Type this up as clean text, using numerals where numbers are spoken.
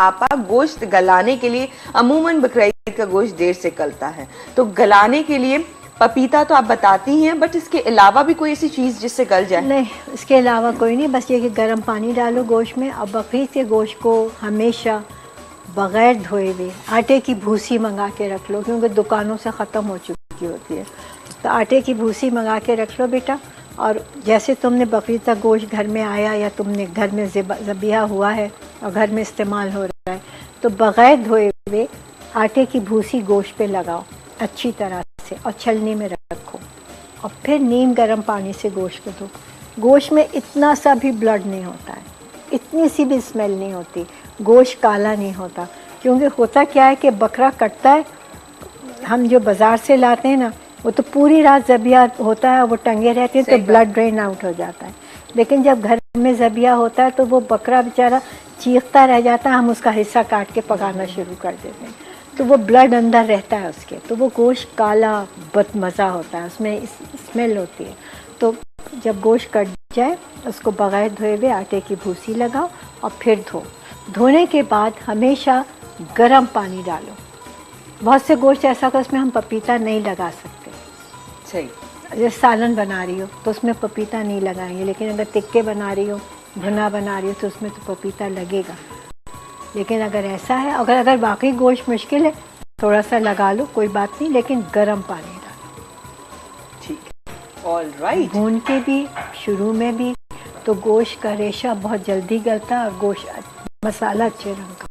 آپا گوشت گلانے کے لیے عموماً بقرعید کا گوشت دیر سے گلتا ہے، تو گلانے کے لیے پپیتا تو آپ بتاتی ہیں، بٹ اس کے علاوہ بھی کوئی ایسی چیز جس سے گل جائے؟ نہیں، اس کے علاوہ کوئی نہیں، بس یہ کہ گرم پانی ڈالو گوشت میں. اور بقرعید کے گوشت کو ہمیشہ بغیر دھوئے ہوئے آٹے کی بھوسی منگا کے رکھ لو، کیونکہ دکانوں سے ختم ہو چکی ہوتی ہے. تو آٹے کی بھوسی منگا کے رکھ لو بیٹا. اور جیسے تم نے بقرعید کا گوشت گھر میں آیا یا تم نے گھر میں ذبیحہ ہوا ہے اور گھر میں استعمال ہو رہا ہے، تو بغیر دھوئے ہوئے آٹے کی بھوسی گوشت پہ لگاؤ اچھی طرح سے اور چھلنی میں رکھو، اور پھر نیم گرم پانی سے گوشت کو دھو. گوشت میں اتنا سا بھی بلڈ نہیں ہوتا ہے، اتنی سی بھی اسمیل نہیں ہوتی، گوشت کالا نہیں ہوتا. کیونکہ ہوتا کیا ہے کہ بکرا کٹتا ہے، ہم جو بازار سے لاتے ہیں نا، وہ تو پوری رات ذبیحہ ہوتا ہے، وہ ٹنگے رہتے ہیں تو بلڈ ڈرین آؤٹ ہو جاتا ہے. لیکن جب گھر میں ذبیحہ ہوتا ہے تو وہ بکرا بیچارہ چیختا رہ جاتا ہے، ہم اس کا حصہ کاٹ کے پکانا شروع کر دیتے ہیں، تو وہ بلڈ اندر رہتا ہے اس کے، تو وہ گوشت کالا بد مزہ ہوتا ہے، اس میں اسمیل ہوتی ہے. تو جب گوشت کٹ جائے اس کو بغیر دھوئے ہوئے آٹے کی بھوسی لگاؤ اور پھر دھونے کے بعد ہمیشہ گرم پانی ڈالو. بہت سے گوشت ایسا کہ اس میں ہم پپیتا نہیں لگا سکتے، صحیح، جیسے سالن بنا رہی ہو تو اس میں پپیتا نہیں لگائیں گے، لیکن اگر ٹکے بنا رہی ہو، بھنا بنا رہی ہو تو اس میں تو پپیتا لگے گا. لیکن اگر ایسا ہے، اگر باقی گوشت مشکل ہے تھوڑا سا لگا لو، کوئی بات نہیں، لیکن گرم پانی ڈالو. ٹھیک ہے، آل رائٹ. بھون کے بھی شروع میں بھی تو گوشت کا ریشہ بہت جلدی گلتا ہے اور گوشت مسالہ اچھے رنگ کا.